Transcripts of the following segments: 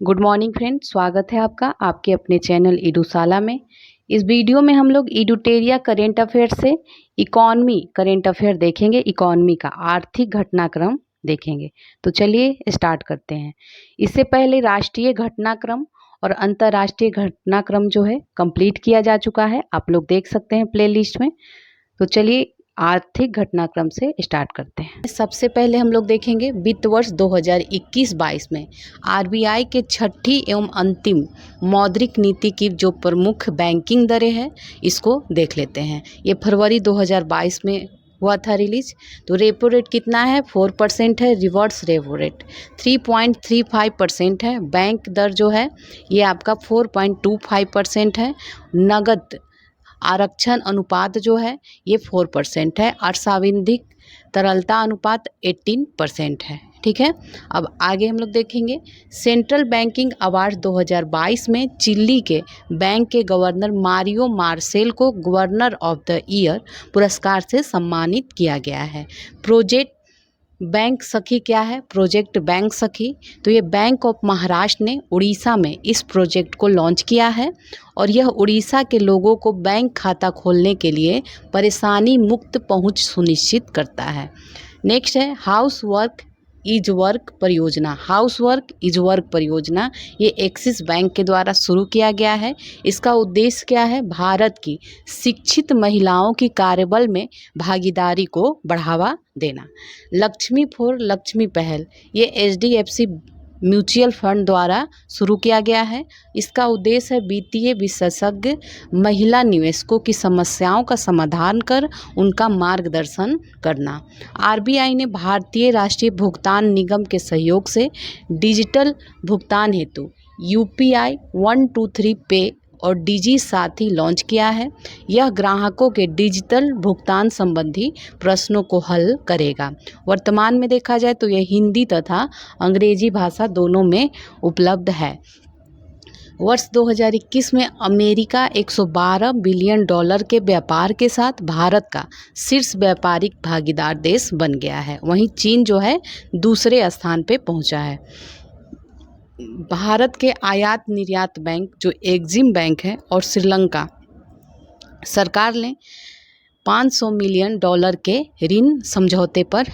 Good morning friend, स्वागत है आपका आपके अपने चैनल ईडूशाला में। इस वीडियो में हम लोग ईडूटेरिया करेंट अफेयर से इकॉनमी करेंट अफेयर देखेंगे। इकॉनमी का आर्थिक घटनाक्रम देखेंगे। तो चलिए स्टार्ट करते हैं। इससे पहले राष्ट्रीय घटनाक्रम और अंतर्राष्ट्रीय घटनाक्रम जो है कंप्लीट किया जा चुका है, आप लोग देख सकते हैं प्लेलिस्ट में। तो चलिए आर्थिक घटनाक्रम से स्टार्ट करते हैं। सबसे पहले हम लोग देखेंगे वित्त वर्ष 2021-22 में आरबीआई के छठी एवं अंतिम मौद्रिक नीति की जो प्रमुख बैंकिंग दरें हैं इसको देख लेते हैं। ये फरवरी 2022 में हुआ था रिलीज। तो रेपो रेट कितना है? 4% है। रिवर्स रेपो रेट 3.35% है। बैंक दर जो है ये आपका 4.25% है। नगद आरक्षण अनुपात जो है ये 4% है और सांविधिक तरलता अनुपात 18% है। ठीक है, अब आगे हम लोग देखेंगे सेंट्रल बैंकिंग अवार्ड 2022 में चिली के बैंक के गवर्नर मारियो मार्सेल को गवर्नर ऑफ द ईयर पुरस्कार से सम्मानित किया गया है। प्रोजेक्ट बैंक सखी क्या है? प्रोजेक्ट बैंक सखी, तो ये बैंक ऑफ महाराष्ट्र ने उड़ीसा में इस प्रोजेक्ट को लॉन्च किया है और यह उड़ीसा के लोगों को बैंक खाता खोलने के लिए परेशानी मुक्त पहुंच सुनिश्चित करता है। नेक्स्ट है हाउस वर्क इज वर्क परियोजना। हाउस वर्क इज वर्क परियोजना ये एक्सिस बैंक के द्वारा शुरू किया गया है। इसका उद्देश्य क्या है? भारत की शिक्षित महिलाओं की कार्यबल में भागीदारी को बढ़ावा देना। लक्ष्मी फॉर लक्ष्मी पहल ये एचडीएफसी म्यूचुअल फंड द्वारा शुरू किया गया है। इसका उद्देश्य है वित्तीय विशेषज्ञ महिला निवेशकों की समस्याओं का समाधान कर उनका मार्गदर्शन करना। आरबीआई ने भारतीय राष्ट्रीय भुगतान निगम के सहयोग से डिजिटल भुगतान हेतु यूपीआई 123 पे और डिजी साथी लॉन्च किया है। यह ग्राहकों के डिजिटल भुगतान संबंधी प्रश्नों को हल करेगा। वर्तमान में देखा जाए तो यह हिंदी तथा अंग्रेजी भाषा दोनों में उपलब्ध है। वर्ष 2021 में अमेरिका 112 बिलियन डॉलर के व्यापार के साथ भारत का शीर्ष व्यापारिक भागीदार देश बन गया है। वहीं चीन जो है दूसरे स्थान पे पहुंचा है। भारत के आयात निर्यात बैंक जो एक्जिम बैंक है और श्रीलंका सरकार ने 500 मिलियन डॉलर के ऋण समझौते पर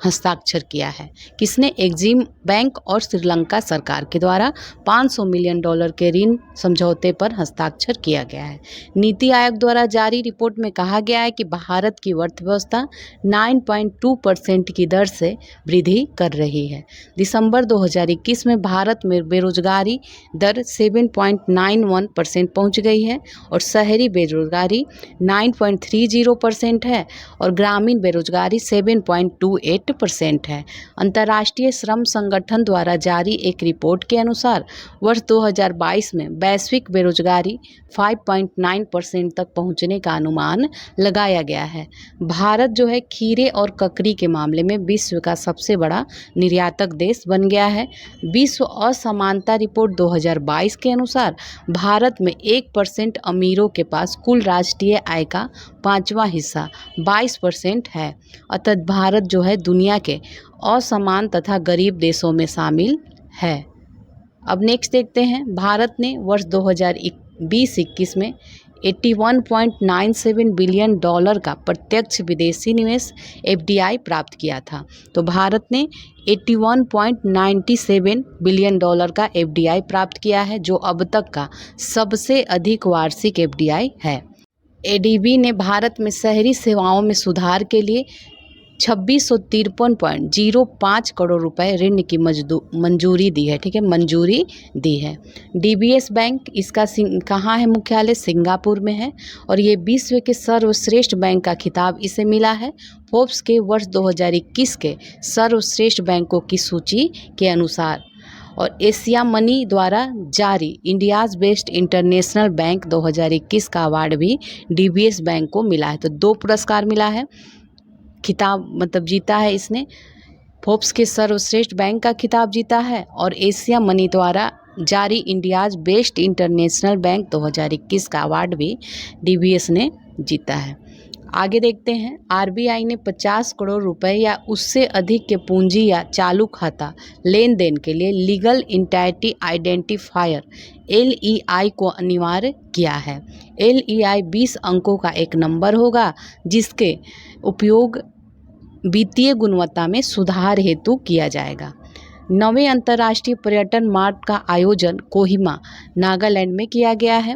हस्ताक्षर किया है। किसने? एक्जिम बैंक और श्रीलंका सरकार के द्वारा 500 मिलियन डॉलर के ऋण समझौते पर हस्ताक्षर किया गया है। नीति आयोग द्वारा जारी रिपोर्ट में कहा गया है कि भारत की अर्थव्यवस्था 9.2% की दर से वृद्धि कर रही है। दिसंबर 2021 में भारत में बेरोजगारी दर 7.91% पहुंच गई है और शहरी बेरोजगारी 9.30% है और ग्रामीण बेरोजगारी 7.28% है। अंतर्राष्ट्रीय श्रम संगठन द्वारा जारी एक रिपोर्ट के अनुसार वर्ष 2022 में वैश्विक बेरोजगारी 5.9% तक पहुंचने का अनुमान लगाया गया है। भारत जो है खीरे और ककड़ी के मामले में विश्व का सबसे बड़ा निर्यातक देश बन गया है। विश्व असमानता रिपोर्ट 2022 के अनुसार भारत में 1% अमीरों के पास कुल राष्ट्रीय आय का 5वां हिस्सा 22% है। अतः भारत जो है दुनिया के असमान तथा गरीब देशों में शामिल है। अब नेक्स्ट देखते हैं भारत ने वर्ष 2020-21 में 81.97 बिलियन डॉलर का प्रत्यक्ष विदेशी निवेश एफडीआई प्राप्त किया था। तो भारत ने 81.97 बिलियन डॉलर का एफडीआई प्राप्त किया है जो अब तक का सबसे अधिक वार्षिक एफडीआई है। एडीबी ने भारत में शहरी सेवाओं में सुधार के लिए 2653.05 करोड़ रुपए ऋण की मंजूरी दी है। ठीक है, मंजूरी दी है। डीबीएस बैंक इसका कहाँ है? मुख्यालय सिंगापुर में है और ये विश्व के सर्वश्रेष्ठ बैंक का खिताब इसे मिला है। फोर्ब्स के वर्ष 2021 के सर्वश्रेष्ठ बैंकों की सूची के अनुसार और एशिया मनी द्वारा जारी इंडियाज़ बेस्ट इंटरनेशनल बैंक 2021 का अवार्ड भी डीबीएस बैंक को मिला है। तो 2 पुरस्कार मिला है, खिताब मतलब जीता है इसने। फोर्ब्स के सर्वश्रेष्ठ बैंक का खिताब जीता है और एशिया मनी द्वारा जारी इंडियाज़ बेस्ट इंटरनेशनल बैंक 2021 का अवार्ड भी डीबीएस ने जीता है। आगे देखते हैं, आरबीआई ने 50 करोड़ रुपए या उससे अधिक के पूंजी या चालू खाता लेन देन के लिए लीगल एंटिटी आइडेंटिफायर LEI को अनिवार्य किया है। LEI 20 अंकों का एक नंबर होगा जिसके उपयोग वित्तीय गुणवत्ता में सुधार हेतु किया जाएगा। 9वें अंतर्राष्ट्रीय पर्यटन मार्ट का आयोजन कोहिमा, नागालैंड में किया गया है।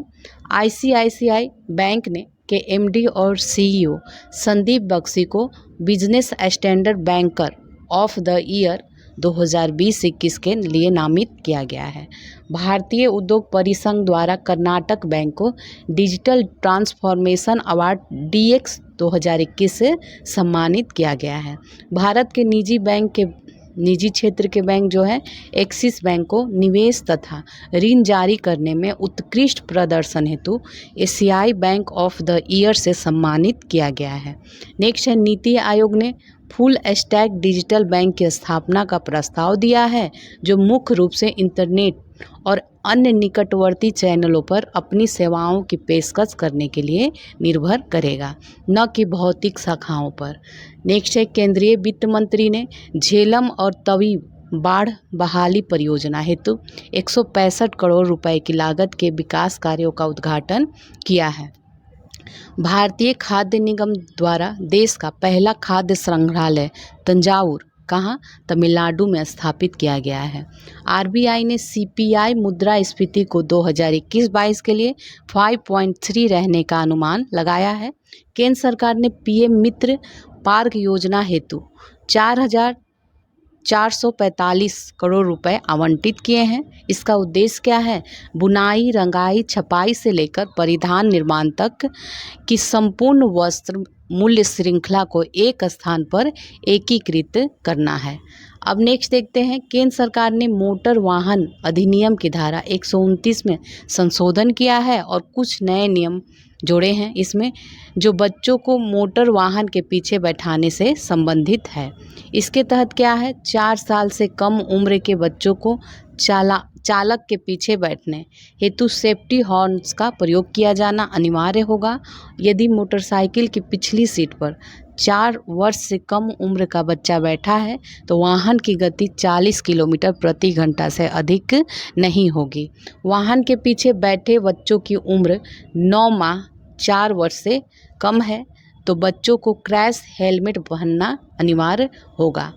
ICICI बैंक ने के MD और CEO संदीप बख्शी को business standard banker of the year 2020-21 के लिए नामित किया गया है। भारतीय उद्योग परिसंघ द्वारा कर्नाटक बैंक को डिजिटल ट्रांसफॉर्मेशन अवार्ड DX 2021 से सम्मानित किया गया है। भारत के निजी क्षेत्र के बैंक जो है एक्सिस बैंक को निवेश तथा ऋण जारी करने में उत्कृष्ट प्रदर्शन हेतु एशियाई बैंक ऑफ द ईयर से सम्मानित किया गया है। नेक्स्ट है, नीति आयोग ने फुल स्टैक डिजिटल बैंक की स्थापना का प्रस्ताव दिया है जो मुख्य रूप से इंटरनेट और अन्य निकटवर्ती चैनलों पर अपनी सेवाओं की पेशकश करने के लिए निर्भर करेगा, न कि भौतिक शाखाओं पर। नेक्स्ट है, केंद्रीय वित्त मंत्री ने झेलम और तवी बाढ़ बहाली परियोजना हेतु 165 करोड़ रुपए की लागत के विकास कार्यों का उद्घाटन किया है। भारतीय खाद्य निगम द्वारा देश का पहला खाद्य संग्रहालय तंजावुर कहाँ, तमिलनाडु में स्थापित किया गया है। आरबीआई ने CPI मुद्रास्फीति को 2021-22 के लिए 5.3 रहने का अनुमान लगाया है। केंद्र सरकार ने PM मित्र पार्क योजना हेतु 4,445 करोड़ रुपए आवंटित किए हैं। इसका उद्देश्य क्या है? बुनाई, रंगाई, छपाई से लेकर परिधान निर्माण तक की संपूर्ण वस्त्र मूल्य श्रृंखला को एक स्थान पर एकीकृत करना है। अब नेक्स्ट देखते हैं, केंद्र सरकार ने मोटर वाहन अधिनियम की धारा 129 में संशोधन किया है और कुछ नए नियम जोड़े हैं इसमें, जो बच्चों को मोटर वाहन के पीछे बैठाने से संबंधित है। इसके तहत क्या है, 4 साल से कम उम्र के बच्चों को चालक के पीछे बैठने हेतु सेफ्टी हॉर्न्स का प्रयोग किया जाना अनिवार्य होगा। यदि मोटरसाइकिल की पिछली सीट पर 4 वर्ष से कम उम्र का बच्चा बैठा है तो वाहन की गति 40 किलोमीटर प्रति घंटा से अधिक नहीं होगी। वाहन के पीछे बैठे बच्चों की उम्र 9 माह 4 वर्ष से कम है तो बच्चों को क्रैश हेलमेट पहनना अनिवार्य होगा।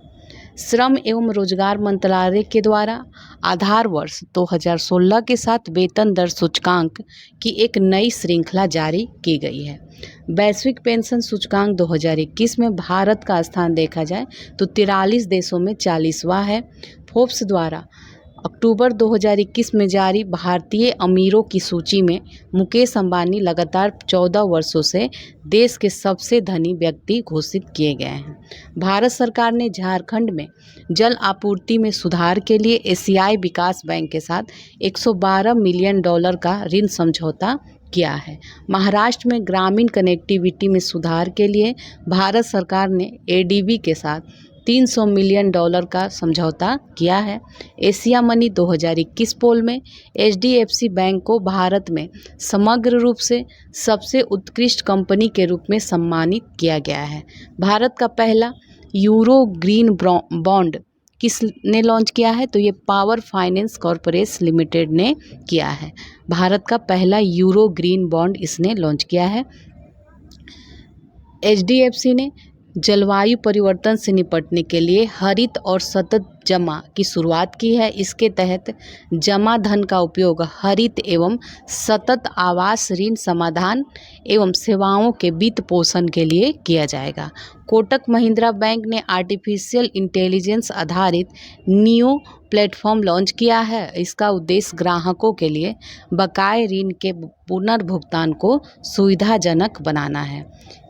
श्रम एवं रोजगार मंत्रालय के द्वारा आधार वर्ष 2016 के साथ वेतन दर सूचकांक की एक नई श्रृंखला जारी की गई है। वैश्विक पेंशन सूचकांक 2021 में भारत का स्थान देखा जाए तो 43 देशों में 40वां है। फोर्ब्स द्वारा अक्टूबर 2021 में जारी भारतीय अमीरों की सूची में मुकेश अंबानी लगातार 14 वर्षों से देश के सबसे धनी व्यक्ति घोषित किए गए हैं। भारत सरकार ने झारखंड में जल आपूर्ति में सुधार के लिए एशियाई विकास बैंक के साथ $112 मिलियन का ऋण समझौता किया है। महाराष्ट्र में ग्रामीण कनेक्टिविटी में सुधार के लिए भारत सरकार ने ADB के साथ $300 मिलियन का समझौता किया है। एशिया मनी 2021 पोल में HDFC बैंक को भारत में समग्र रूप से सबसे उत्कृष्ट कंपनी के रूप में सम्मानित किया गया है। भारत का पहला यूरो ग्रीन बॉन्ड किसने लॉन्च किया है? तो ये पावर फाइनेंस कॉरपोरेशन लिमिटेड ने किया है। भारत का पहला यूरो ग्रीन बॉन्ड इसने लॉन्च किया है। HDFC ने जलवायु परिवर्तन से निपटने के लिए हरित और सतत जमा की शुरुआत की है। इसके तहत जमा धन का उपयोग हरित एवं सतत आवास ऋण समाधान एवं सेवाओं के वित्त पोषण के लिए किया जाएगा। कोटक महिंद्रा बैंक ने आर्टिफिशियल इंटेलिजेंस आधारित नियो प्लेटफॉर्म लॉन्च किया है। इसका उद्देश्य ग्राहकों के लिए बकाये ऋण के पुनर्भुगतान को सुविधाजनक बनाना है।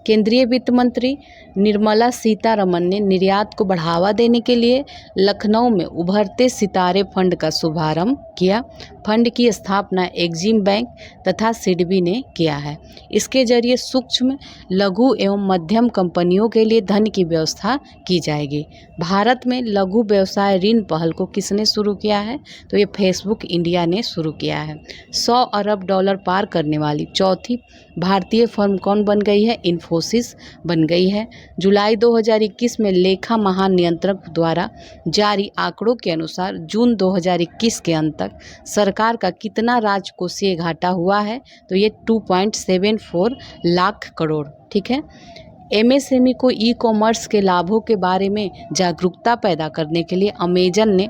केंद्रीय वित्त मंत्री निर्मला सीतारमण ने निर्यात को बढ़ावा देने के लिए लखनऊ में उभरते सितारे फंड का शुभारंभ किया। फंड की स्थापना एक्जिम बैंक तथा सिडबी ने किया है। इसके जरिए सूक्ष्म, लघु एवं मध्यम कंपनियों के लिए धन की व्यवस्था की जाएगी। भारत में लघु व्यवसाय ऋण पहल को किसने शुरू किया है? तो ये फेसबुक इंडिया ने शुरू किया है। $100 अरब पार करने वाली चौथी भारतीय फर्म कौन बन गई है? इन्फोसिस कोशिश बन गई है। जुलाई 2021 में लेखा महानियंत्रक द्वारा जारी आंकड़ों के अनुसार जून 2021 के अंत तक सरकार का कितना राजकोषीय घाटा हुआ है, तो ये 2.74 लाख करोड़। ठीक है। एमएसएमई को ई कॉमर्स के लाभों के बारे में जागरूकता पैदा करने के लिए अमेजन ने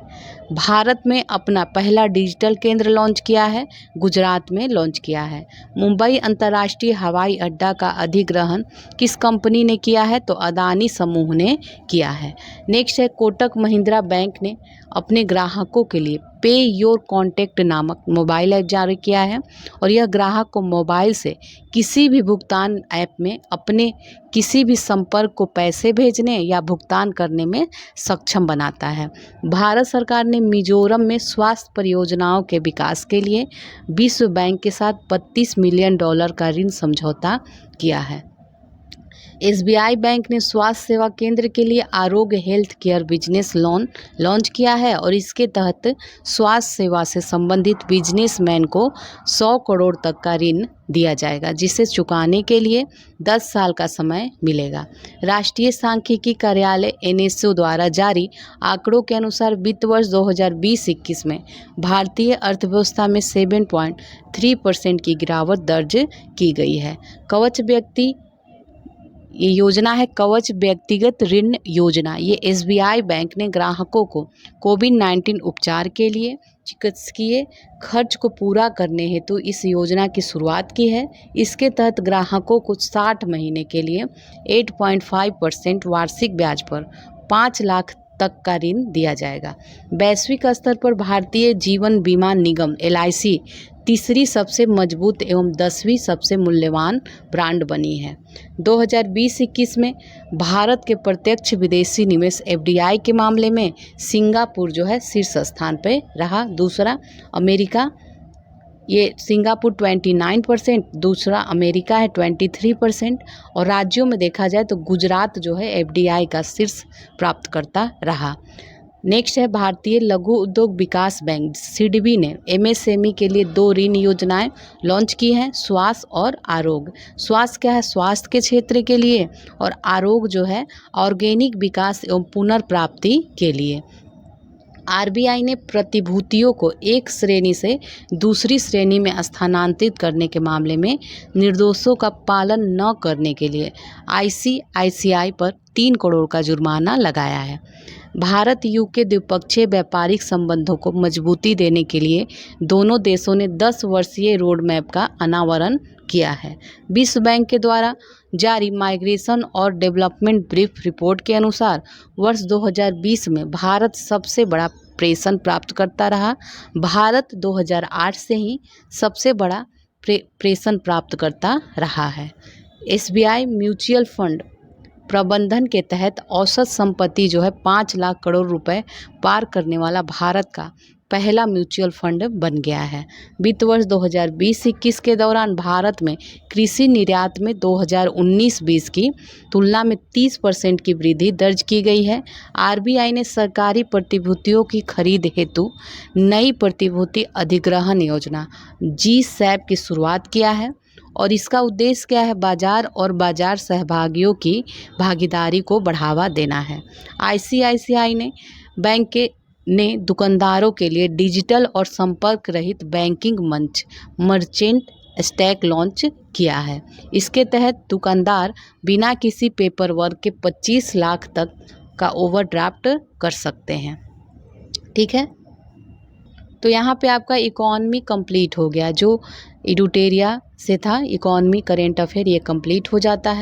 भारत में अपना पहला डिजिटल केंद्र लॉन्च किया है, गुजरात में लॉन्च किया है। मुंबई अंतर्राष्ट्रीय हवाई अड्डा का अधिग्रहण किस कंपनी ने किया है, तो अदानी समूह ने किया है। नेक्स्ट है, कोटक महिंद्रा बैंक ने अपने ग्राहकों के लिए पे योर कॉन्टैक्ट नामक मोबाइल ऐप जारी किया है और यह ग्राहक को मोबाइल से किसी भी भुगतान ऐप में अपने किसी भी संपर्क को पैसे भेजने या भुगतान करने में सक्षम बनाता है। भारत सरकार ने मिजोरम में स्वास्थ्य परियोजनाओं के विकास के लिए विश्व बैंक के साथ $32 मिलियन का ऋण समझौता किया है। एसबीआई बैंक ने स्वास्थ्य सेवा केंद्र के लिए आरोग्य health care business loan launch किया है और इसके तहत स्वास्थ्य सेवा से संबंधित बिजनेसमैन को 100 करोड़ तक का ऋण दिया जाएगा, जिसे चुकाने के लिए 10 साल का समय मिलेगा। राष्ट्रीय सांख्यिकी कार्यालय एनएसओ द्वारा जारी आंकड़ों के अनुसार वित्त वर्ष 2020-21 में भारतीय अर्थव्यवस्था में 7.3% की गिरावट दर्ज की गई है। ये योजना है कवच व्यक्तिगत ऋण योजना। ये एसबीआई बैंक ने ग्राहकों को कोविड-19 उपचार के लिए चिकित्सकीय खर्च को पूरा करने हेतु इस योजना की शुरुआत की है। इसके तहत ग्राहकों को 60 महीने के लिए 8.5% वार्षिक ब्याज पर 5 लाख तक का ऋण दिया जाएगा। वैश्विक स्तर पर भारतीय जीवन बीमा निगम एलआईसी तीसरी सबसे मजबूत एवं 10वीं सबसे मूल्यवान ब्रांड बनी है। 2020-21 में भारत के प्रत्यक्ष विदेशी निवेश एफडीआई के मामले में सिंगापुर जो है शीर्ष स्थान पर रहा। दूसरा अमेरिका, ये सिंगापुर 29%, दूसरा अमेरिका है 23%। और राज्यों में देखा जाए तो गुजरात जो है एफडीआई का शीर्ष प्राप्तकर्ता रहा। नेक्स्ट है, भारतीय लघु उद्योग विकास बैंक सिडबी ने एमएसएमई के लिए 2 ऋण योजनाएं लॉन्च की हैं, स्वास्थ्य और आरोग्य। स्वास्थ्य क्या है, स्वास्थ्य के क्षेत्र के लिए, और आरोग्य जो है ऑर्गेनिक विकास एवं पुनर्प्राप्ति के लिए। आरबीआई ने प्रतिभूतियों को एक श्रेणी से दूसरी श्रेणी में स्थानांतरित करने के मामले में निर्देशों का पालन न करने के लिए आईसीआईसीआई पर 3 करोड़ का जुर्माना लगाया है। भारत यूके द्विपक्षीय व्यापारिक संबंधों को मजबूती देने के लिए दोनों देशों ने 10 वर्षीय रोड मैप का अनावरण किया है। विश्व बैंक के द्वारा जारी माइग्रेशन और डेवलपमेंट ब्रीफ रिपोर्ट के अनुसार वर्ष 2020 में भारत सबसे बड़ा प्रेषण प्राप्तकर्ता रहा। भारत 2008 से ही सबसे बड़ा प्रेषण प्राप्तकर्ता रहा है। एसबीआई म्यूचुअल फंड प्रबंधन के तहत औसत संपत्ति जो है 5 लाख करोड़ रुपए पार करने वाला भारत का पहला म्यूचुअल फंड बन गया है। वित्त वर्ष 2020-21 के दौरान भारत में कृषि निर्यात में 2019-20 की तुलना में 30% की वृद्धि दर्ज की गई है। आरबीआई ने सरकारी प्रतिभूतियों की खरीद हेतु नई प्रतिभूति अधिग्रहण योजना जीसैप की शुरुआत किया है और इसका उद्देश्य क्या है, बाजार और बाजार सहभागियों की भागीदारी को बढ़ावा देना है। आईसीआईसीआई ने बैंक ने दुकानदारों के लिए डिजिटल और संपर्क रहित बैंकिंग मंच मर्चेंट स्टैक लॉन्च किया है। इसके तहत दुकानदार बिना किसी पेपर वर्क के 25 लाख तक का ओवरड्राफ्ट कर सकते हैं। ठीक है, तो यहाँ पे आपका इकोनॉमी कंप्लीट हो गया। जो इडुटेरिया से था इकोनॉमी करेंट अफेयर, ये कंप्लीट हो जाता है।